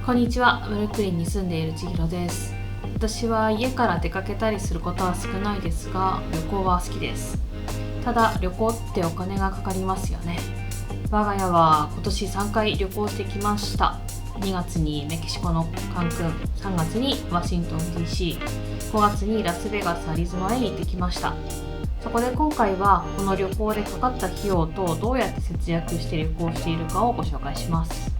こんにちは。ブルックリンに住んでいる千尋です。私は家から出かけたりすることは少ないですが、旅行は好きです。ただ旅行ってお金がかかりますよね。我が家は今年3回旅行してきました。2月にメキシコのカンクン、3月にワシントン DC、5月にラスベガス、アリゾナへ行ってきました。そこで今回はこの旅行でかかった費用とどうやって節約して旅行しているかをご紹介します。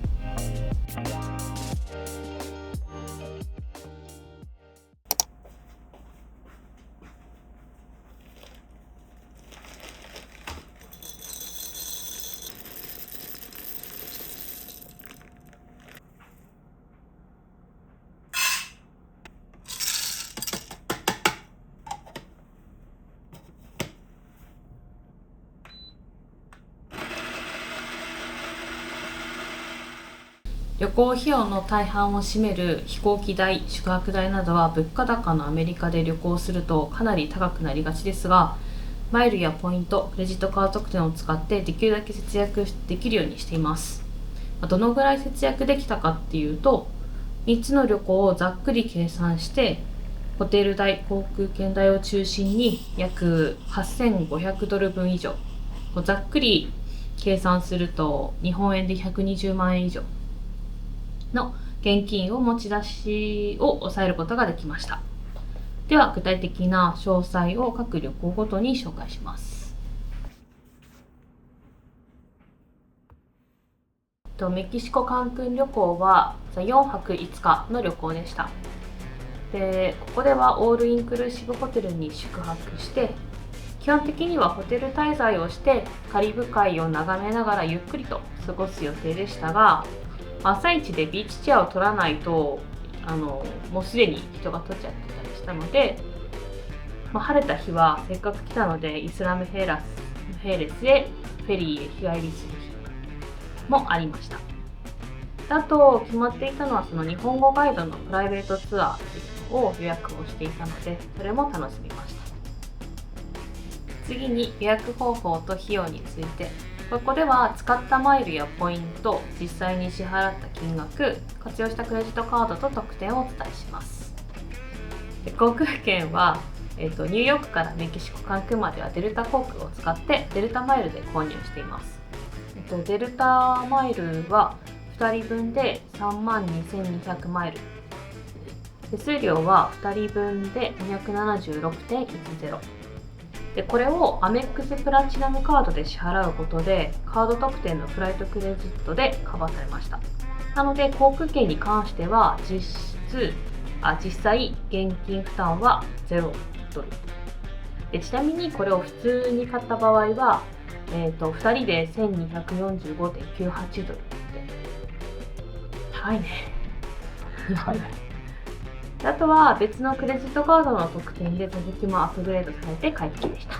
旅行費用の大半を占める飛行機代、宿泊代などは物価高のアメリカで旅行するとかなり高くなりがちですが、マイルやポイント、クレジットカード特典を使ってできるだけ節約できるようにしています。どのぐらい節約できたかっていうと、3つの旅行をざっくり計算して、ホテル代、航空券代を中心に約8500ドル分以上、ざっくり計算すると日本円で120万円以上の現金を持ち出しを抑えることができました。では具体的な詳細を各旅行ごとに紹介します。メキシコカンクン旅行は4泊5日の旅行でした。でここではオールインクルーシブホテルに宿泊して、基本的にはホテル滞在をしてカリブ海を眺めながらゆっくりと過ごす予定でしたが、朝一でビーチチェアを取らないともうすでに人が取っちゃってたりしたので、晴れた日はせっかく来たのでイスラム並列へフェリーへ日帰りする日もありました。あと決まっていたのはその日本語ガイドのプライベートツアーというのを予約をしていたので、それも楽しみました。次に予約方法と費用について、ここでは使ったマイルやポイント、実際に支払った金額、活用したクレジットカードと特典をお伝えします。航空券は、ニューヨークからメキシコカンクンまではデルタ航空を使ってデルタマイルで購入しています。デルタマイルは2人分で32,200マイル、手数料は2人分で276.10で、これをアメックスプラチナムカードで支払うことでカード特典のフライトクレジットでカバーされました。なので航空券に関しては実際現金負担は0ドルで、ちなみにこれを普通に買った場合は、2人で1245.98ドルで高いねあとは別のクレジットカードの特典で座席もアップグレードされて快適でした。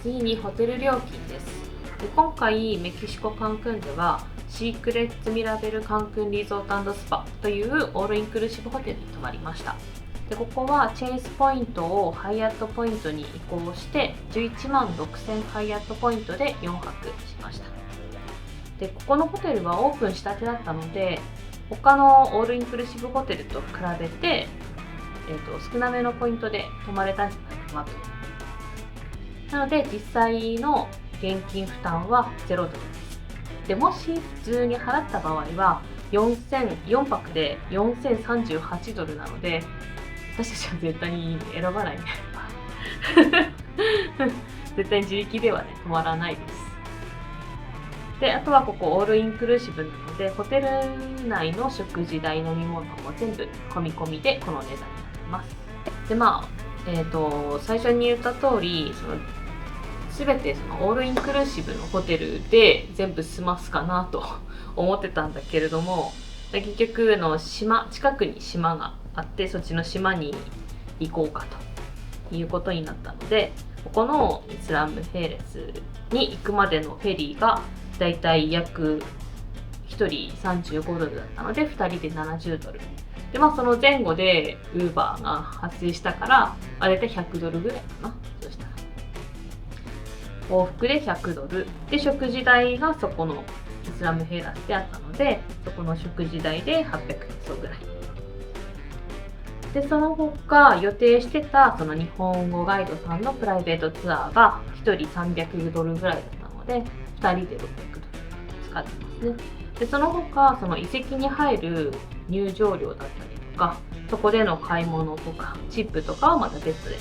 次にホテル料金です。今回メキシコカンクンではシークレッツミラベルカンクンリゾート&スパというオールインクルーシブホテルに泊まりました。でここはチェイスポイントをハイアットポイントに移行して11万6000ハイアットポイントで4泊しました。でここのホテルはオープンしたてだったので、他のオールインクルーシブホテルと比べて、少なめのポイントで泊まれたんじゃないかなと。なので実際の現金負担は0ドルです。でもし普通に払った場合は4泊で4038ドルなので、私たちは絶対に選ばないね絶対に自力ではね泊まらないです。であとはここオールインクルーシブなので、ホテル内の食事代、飲み物も全部込み込みでこの値段になります。で最初に言った通り、全てオールインクルーシブのホテルで全部済ますかなと思ってたんだけれども、結局近くに島があって、そっちの島に行こうかということになったので、ここのイスラム並列に行くまでのフェリーがだいたい約1人35ドルだったので、2人で70ドルで、その前後でウーバーが発生したから、だいたい100ドルぐらいかな。そしたら往復で100ドルで、食事代がそこのイスラムヘラスであったので、そこの食事代で800ペソぐらいで、その他予定してたその日本語ガイドさんのプライベートツアーが1人300ドルぐらいだったので、2人で600ドル使ってますね。でその他その遺跡に入る入場料だったりとか、そこでの買い物とかチップとかはまた別で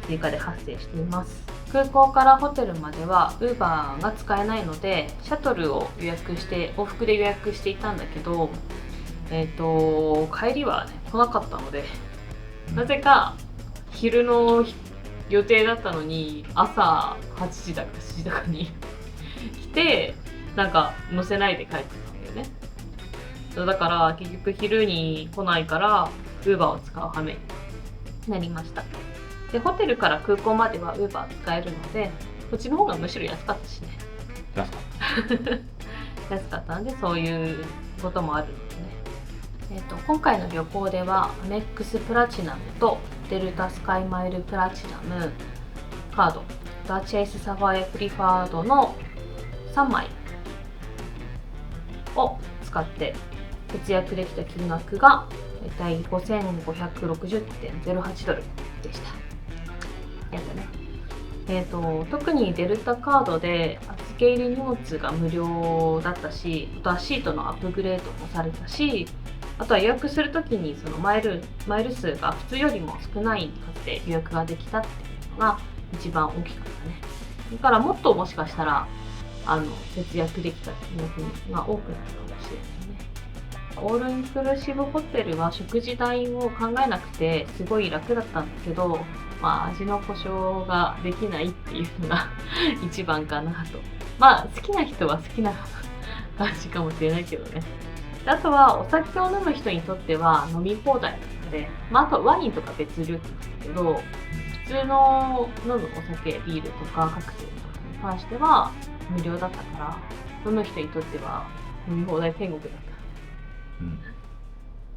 追加で発生しています。空港からホテルまでは Uber が使えないので、シャトルを予約して往復で予約していたんだけど、帰りはね来なかったので、なぜか昼の予定だったのに朝8時だか7時だかに来て、なんか乗せないで帰ってたんだよね。だから結局昼に来ないから Uber を使う羽目になりました。でホテルから空港までは Uber 使えるので、こっちの方がむしろ安かったしね。安かったので、そういうこともあるのでね。今回の旅行ではアメックスプラチナムとデルタスカイマイルプラチナムカード、ダチェイスサファイアプリファードの3枚を使って節約できた金額がだいたい5560.08 ドルでした。やったね。特にデルタカードで預け入り荷物が無料だったし、あとはシートのアップグレードもされたし、あとは予約するときにそのマイル数が普通よりも少ない数で予約ができたっていうのが一番大きかったね。だからもっともしかしたら節約できた金額が多くなるかもしれないね。オールインクルーシブホテルは食事代を考えなくてすごい楽だったんだけど、味の保証ができないっていうのが一番かなと。好きな人は好きな感じかもしれないけどね。あとはお酒を飲む人にとっては飲み放題なので、あとはワインとか別料金なんだけど、普通の飲むお酒、ビールとかカクテルとかに関しては無料だったから、飲む人にとっては飲み放題天国だった。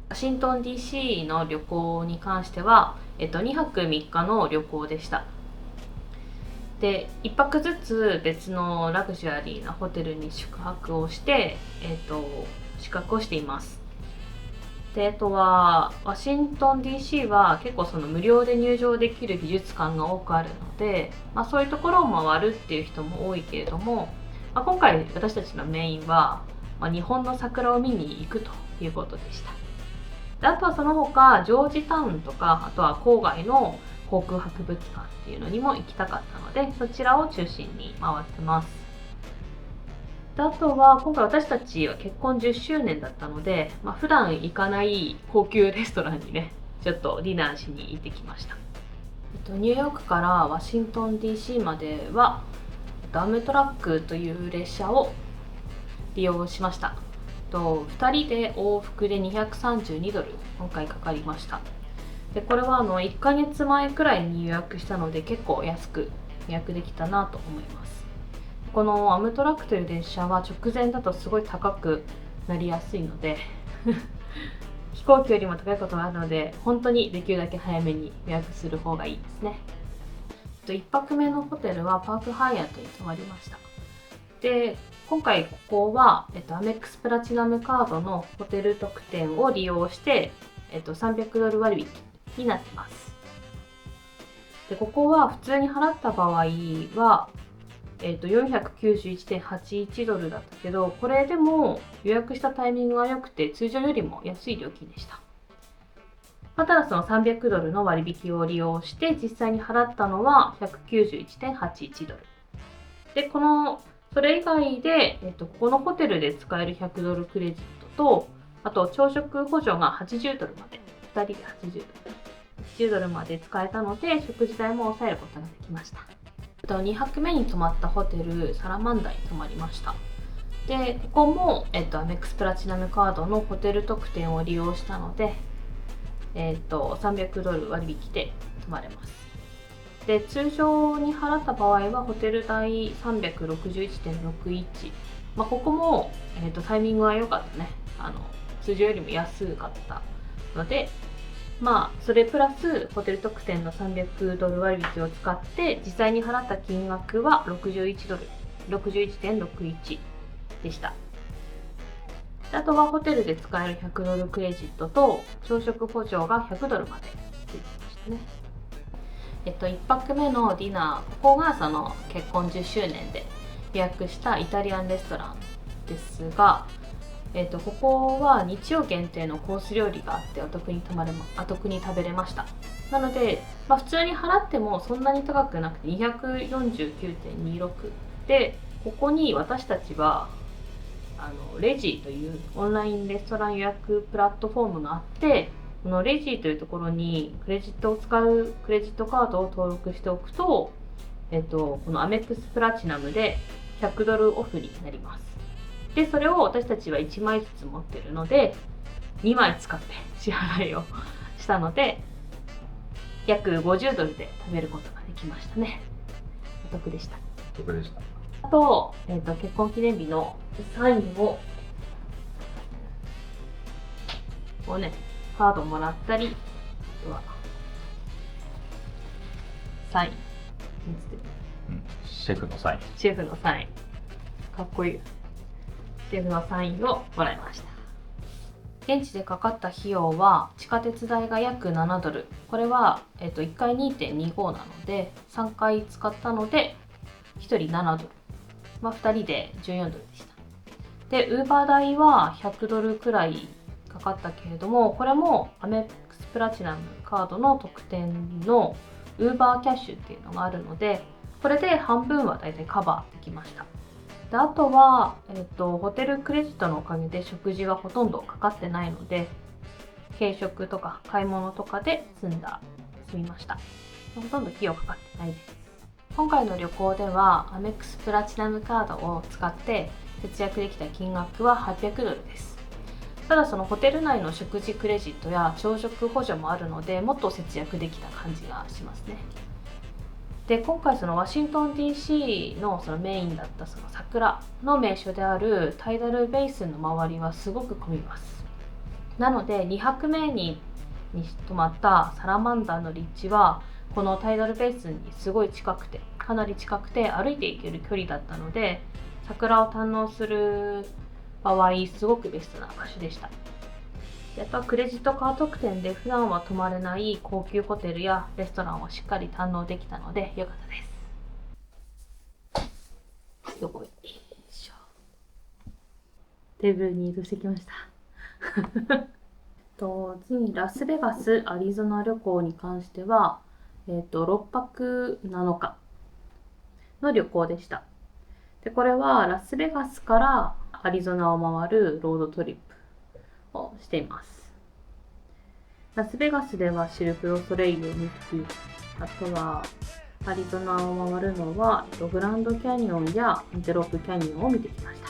ワシントン DC の旅行に関しては、2泊3日の旅行でした。で、1泊ずつ別のラグジュアリーなホテルに宿泊をして、宿泊をしています。で、あとはワシントン DC は結構その無料で入場できる美術館が多くあるので、そういうところを回るっていう人も多いけれども、今回私たちのメインは、日本の桜を見に行くということでした。で、あとはその他ジョージタウンとか、あとは郊外の航空博物館っていうのにも行きたかったので、そちらを中心に回ってます。で、あとは今回私たちは結婚10周年だったので、普段行かない高級レストランにね、ちょっとディナーしに行ってきました。ニューヨークからワシントン DC まではアムトラックという列車を利用しました。2人で往復で232ドル今回かかりました。で、これは1ヶ月前くらいに予約したので結構安く予約できたなと思います。このアムトラックという列車は直前だとすごい高くなりやすいので飛行機よりも高いことがあるので、本当にできるだけ早めに予約する方がいいですね。1泊目のホテルはパークハイアットに泊まりました。で、今回ここは、アメックスプラチナムカードのホテル特典を利用して、300ドル割引になってます。で、ここは普通に払った場合は、491.81 ドルだったけど、これでも予約したタイミングが良くて通常よりも安い料金でした。ただその300ドルの割引を利用して実際に払ったのは 191.81 ドル。で、それ以外で、ここのホテルで使える100ドルクレジットと、あと朝食補助が80ドルまで、2人で80ドルまで使えたので、食事代も抑えることができました。2泊目に泊まったホテルサラマンダに泊まりました。で、ここも、アメックスプラチナムカードのホテル特典を利用したので、300ドル割引で泊まれます。で、通常に払った場合はホテル代 361.61、ここも、タイミングが良かったね。通常よりも安かったので、それプラスホテル特典の300ドル割引を使って実際に払った金額は61ドル、61.61でした。あとはホテルで使える$100クレジットと朝食補助が$100までついてましたね。1泊目のディナー、ここがその結婚10周年で予約したイタリアンレストランですが、ここは日曜限定のコース料理があってお得に食べれました。なので、普通に払ってもそんなに高くなくて249.26で、ここに私たちはレジというオンラインレストラン予約プラットフォームがあって、このレジというところにクレジットを使うクレジットカードを登録しておくと、このアメックスプラチナムで$100オフになります。で、それを私たちは1枚ずつ持ってるので、2枚使って支払いをしたので、約$50で食べることができましたね。お得でした。お得でした。あと、結婚記念日のサインをカードもらったり、あとはサイン、シェフのサイン。シェフのサイン、かっこいい。シェフのサインをもらいました。現地でかかった費用は地下鉄代が約$7。これは、1回 2.25 なので3回使ったので1人$7。2人で$14でした。で、ウーバー代は$100くらいかかったけれども、これもアメックスプラチナムカードの特典のウーバーキャッシュっていうのがあるので、これで半分はだいたいカバーできました。で、あとは、ホテルクレジットのおかげで食事はほとんどかかってないので、軽食とか買い物とかで済みました。ほとんど費用かかってないです。今回の旅行ではアメックスプラチナムカードを使って節約できた金額は$800です。ただそのホテル内の食事クレジットや朝食補助もあるので、もっと節約できた感じがしますね。で、今回そのワシントン DC のそのメインだったその桜の名所であるタイダルベイスンの周りはすごく混みます。なので2泊目に泊まったサラマンダの立地はこのタイダルベイスンにすごいかなり近くて歩いて行ける距離だったので、桜を堪能する場合すごくベストな場所でした。あとはクレジットカード特典で普段は泊まれない高級ホテルやレストランをしっかり堪能できたので良かったです。よいしょ。テーブルに移動してきました。次にラスベガス、アリゾナ旅行に関しては、6泊7日の旅行でした。で、これはラスベガスからアリゾナを回るロードトリップをしています。ラスベガスではシルク・ドゥ・ソレイユを見たり、あとはアリゾナを回るのはグランドキャニオンやアンテロープキャニオンを見てきました。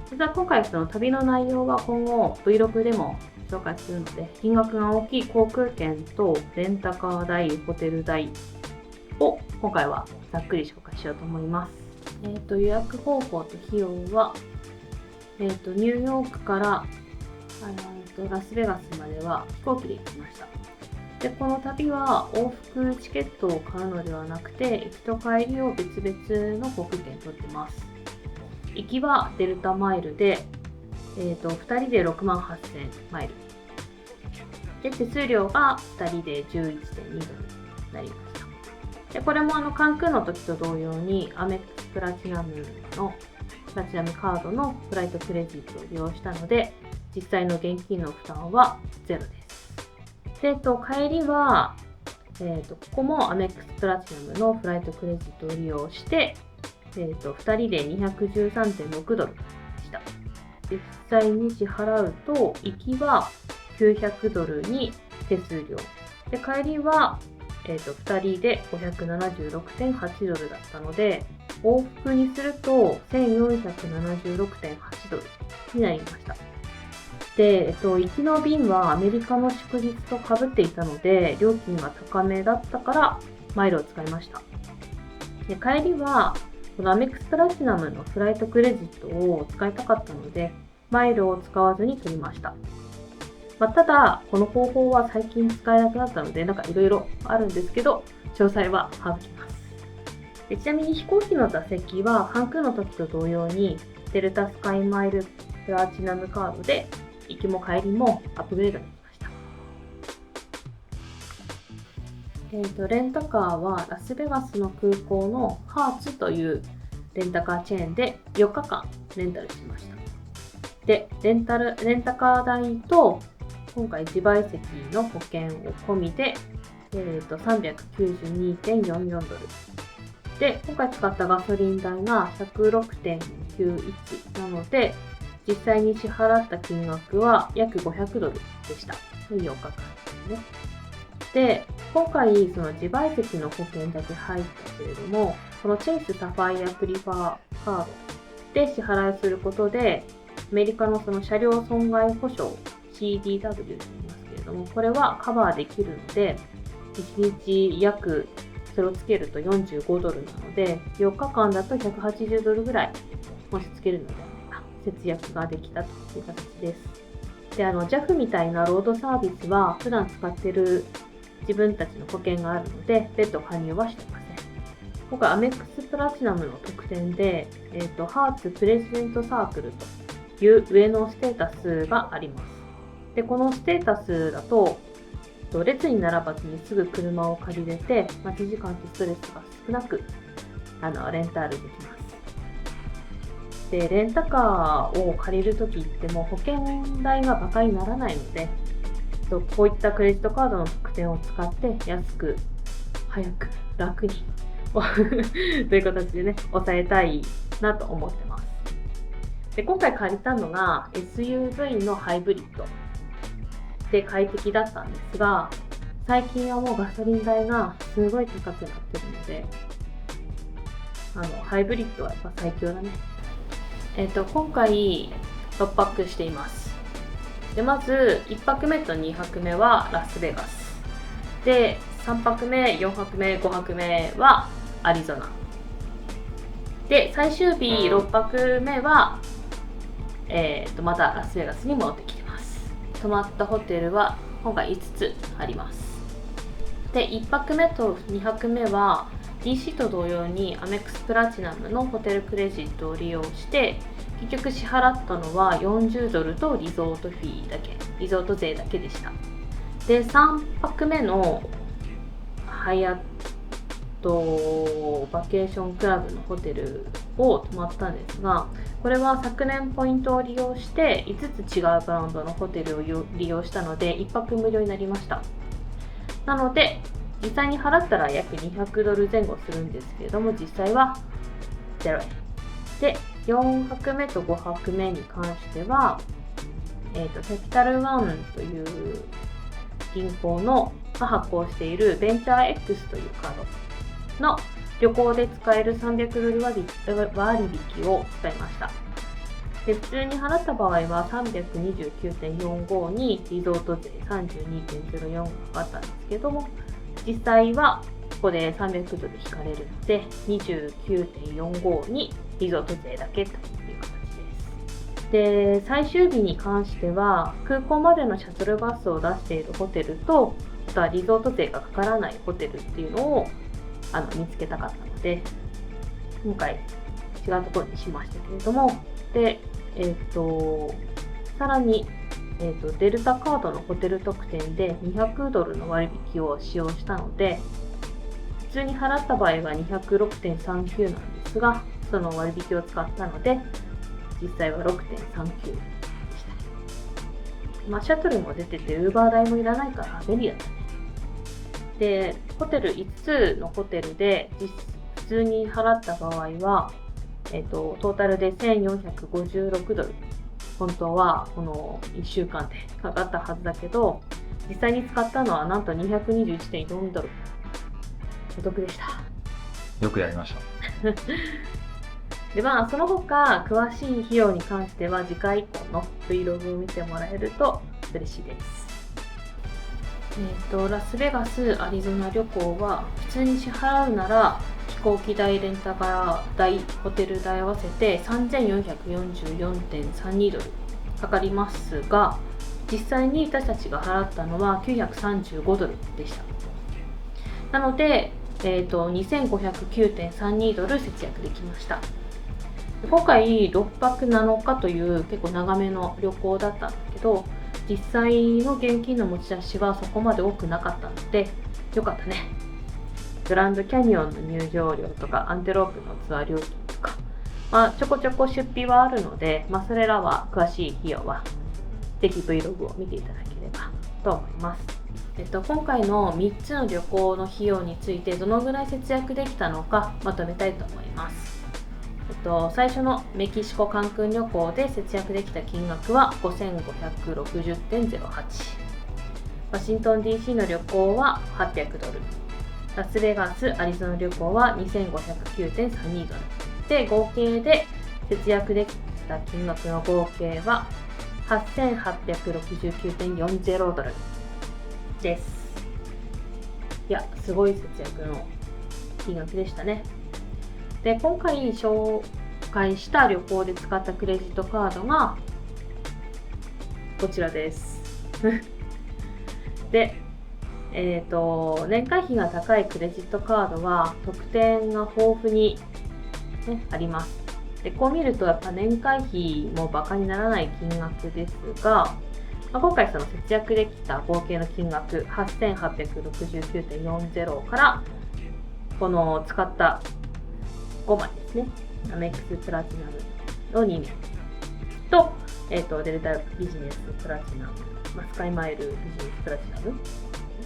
実は今回その旅の内容は今後 Vlog でも紹介するので、金額が大きい航空券とレンタカー代、ホテル代を今回はざっくり紹介しようと思います。予約方法と費用は、ニューヨークからラスベガスまでは飛行機で行きました。で、この旅は往復チケットを買うのではなくて、行きと帰りを別々の航空券取ってます。行きはデルタマイルで、2人で68,000マイル。で、手数料が2人で$11.2になりました。で、これもカンクンの時と同様にアメックスプラチナムカードのフライトクレジットを利用したので、実際の現金の負担はゼロです。で、帰りは、ここもアメックスプラチナムのフライトクレジットを利用して、2人で$213.6でした。実際に支払うと、行きは$900に手数料。で、帰りは、2人で$576.8だったので、往復にすると$1,476.8になりました。で、行きの便はアメリカの祝日と被っていたので、料金が高めだったからマイルを使いました。で、帰りは、このアメックスプラチナムのフライトクレジットを使いたかったので、マイルを使わずに取りました。ただ、この方法は最近使えなくなったので、いろいろあるんですけど、詳細は省きます。で、ちなみに飛行機の座席は、カンクンの時と同様に、デルタスカイマイルプラチナムカードで行きも帰りもアップグレードになりました。レンタカーはラスベガスの空港のハーツというレンタカーチェーンで4日間レンタルしました。で、レンタカー代と今回自賠責の保険を込みで、392.44 ドル。で、今回使ったガソリン代が 106.91 なので、実際に支払った金額は約500ドルでした。4日間ですね。で、今回その自賠責の保険だけ入ったけれども、このチェイスサファイアプリファーカードで支払いすることで、アメリカのその車両損害保証 CDW と言いますけれども、これはカバーできるので、1日約それをつけると45ドルなので、4日間だと180ドルぐらいもしつけるのであれば節約ができたという形です。で、JAF みたいなロードサービスは普段使っている自分たちの保険があるので、別途加入はしていません。今回アメックスプラチナムの特典で、ハーツプレジデントサークルという上のステータスがあります。で、このステータスだと、列に並ばずにすぐ車を借りれて、待ち時間とストレスが少なく、レンタールできます。で、レンタカーを借りるときっても保険代が馬鹿にならないので、こういったクレジットカードの特典を使って安く、早く、楽にという形でね、抑えたいなと思ってます。で、今回借りたのが SUV のハイブリッドで快適だったんですが、最近はもうガソリン代がすごい高くなってるので、ハイブリッドはやっぱ最強だね。今回6泊しています。で、まず1泊目と2泊目はラスベガスで、3泊目、4泊目、5泊目はアリゾナで、最終日6泊目は、またラスベガスに戻ってきてます。泊まったホテルは今回5つあります。で、1泊目と2泊目は DC と同様にアメックスプラチナムのホテルクレジットを利用して、結局支払ったのは40ドルとリゾートフィーだけ、リゾート税だけでした。で、3泊目のハイアットバケーションクラブのホテルを泊まったんですが、これは昨年ポイントを利用して5つ違うブランドのホテルを利用したので1泊無料になりました。なので実際に払ったら約200ドル前後するんですけれども、実際は0円で、4泊目と5泊目に関しては、キャピタルワンという銀行のが発行しているベンチャー X というカードの旅行で使える300ドル割引を使いました。で、普通に払った場合は 329.45 にリゾート税 32.04 がかかったんですけども、実際はここで300ドル引かれるので 29.45 にリゾート税だけという形です。で、最終日に関しては空港までのシャトルバスを出しているホテルと、あとはリゾート税がかからないホテルっていうのを見つけたかったので、今回違うところにしましたけれども、で、さらに、デルタカードのホテル特典で200ドルの割引を使用したので、普通に払った場合は 206.39 なんですが、その割引を使ったので実際は 6.39 でした。シャトルも出てて Uber 代もいらないから便利だったね。で、ホテル5つのホテルで普通に払った場合は、トータルで1456ドル、本当はこの1週間でかかったはずだけど、実際に使ったのはなんと 221.4 ドル。お得でした。よくやりました。で、その他詳しい費用に関しては次回以降の Vlog を見てもらえると嬉しいです。ラスベガス、アリゾナ旅行は普通に支払うなら飛行機代、レンタカー代、ホテル代合わせて 3444.32 ドルかかりますが、実際に私たちが払ったのは935ドルでした。なので、2509.32 ドル節約できました。今回6泊7日という結構長めの旅行だったんだけど、実際の現金の持ち出しはそこまで多くなかったのでよかったね。グランドキャニオンの入場料とかアンテロープのツアー料金とか、ちょこちょこ出費はあるので、それらは詳しい費用はぜひ Vlog を見ていただければと思います。今回の3つの旅行の費用についてどのぐらい節約できたのかまとめたいと思います。最初のメキシコカンクン旅行で節約できた金額は 5560.08、 ワシントン DC の旅行は$800、ラスベガスアリゾナ旅行は 2509.32 ドルで、合計で節約できた金額の合計は 8869.40 ドルです。いや、すごい節約の金額でしたね。で、今回紹介した旅行で使ったクレジットカードがこちらですで、年会費が高いクレジットカードは特典が豊富に、あります。で、こう見るとやっぱ年会費もバカにならない金額ですが、今回その節約できた合計の金額 8869.40 からこの使った5枚ですね、アメックスプラチナムの2名と、デルタビジネスプラチナム、スカイマイルビジネスプラチナム、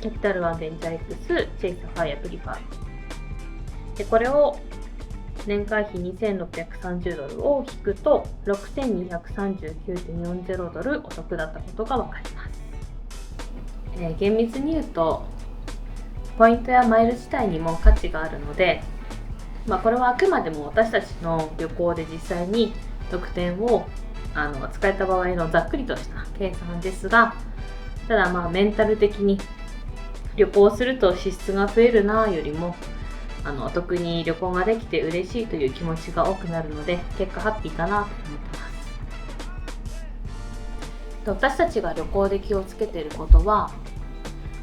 キャピタルワンベンチャー X、チェイスファイアプリファーで、これを年会費2630ドルを引くと 6239.40 ドルお得だったことが分かります。厳密に言うとポイントやマイル自体にも価値があるので、これはあくまでも私たちの旅行で実際に特典を使えた場合のざっくりとした計算ですが、ただメンタル的に旅行すると支出が増えるなよりもお得に旅行ができて嬉しいという気持ちが多くなるので、結果ハッピーかなと思ってます。私たちが旅行で気をつけていることは、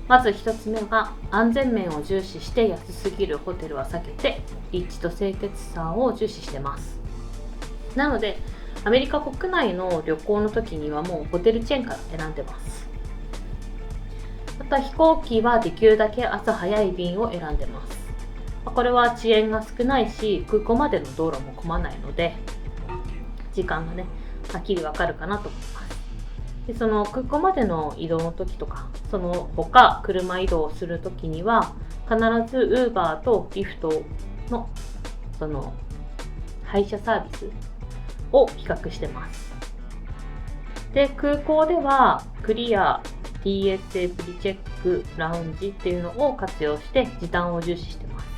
まず1つ目が安全面を重視して安すぎるホテルは避けて立地と清潔さを重視してます。なのでアメリカ国内の旅行の時にはもうホテルチェーンから選んでます。また飛行機はできるだけ朝早い便を選んでます。これは遅延が少ないし空港までの道路も混まないので時間がはっきりわかるかなと思います。で、その空港までの移動の時とかその他車移動をする時には必ず Uber と Lyft のその配車サービスを比較してます。で、空港ではクリア、TSA プリチェック、ラウンジっていうのを活用して時短を重視してます。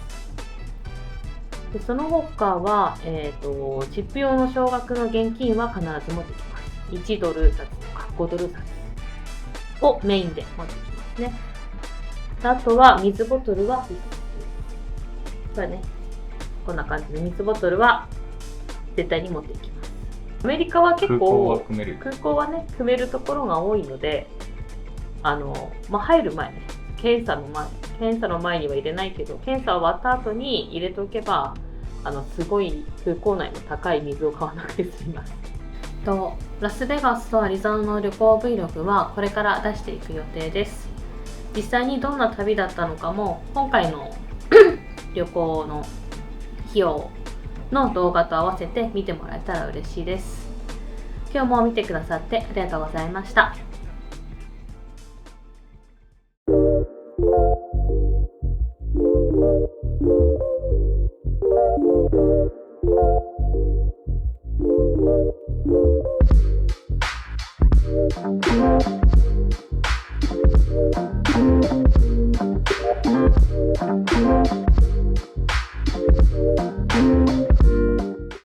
で、その他は、チップ用の少額の現金は必ず持ってきます。1ドル札とか5ドル札をメインで持ってきますね。あとは水ボトルは必須です。これこんな感じで水ボトルは絶対に持っていきます。アメリカは結構空港は組めるところが多いので、入る前検査の前には入れないけど、検査終わった後に入れておけばすごい空港内の高い水を買わなくて済みます。ラスベガスとアリゾナの旅行 Vlog はこれから出していく予定です。実際にどんな旅だったのかも今回の旅行の費用の動画と合わせて見てもらえたら嬉しいです。今日も見てくださってありがとうございました。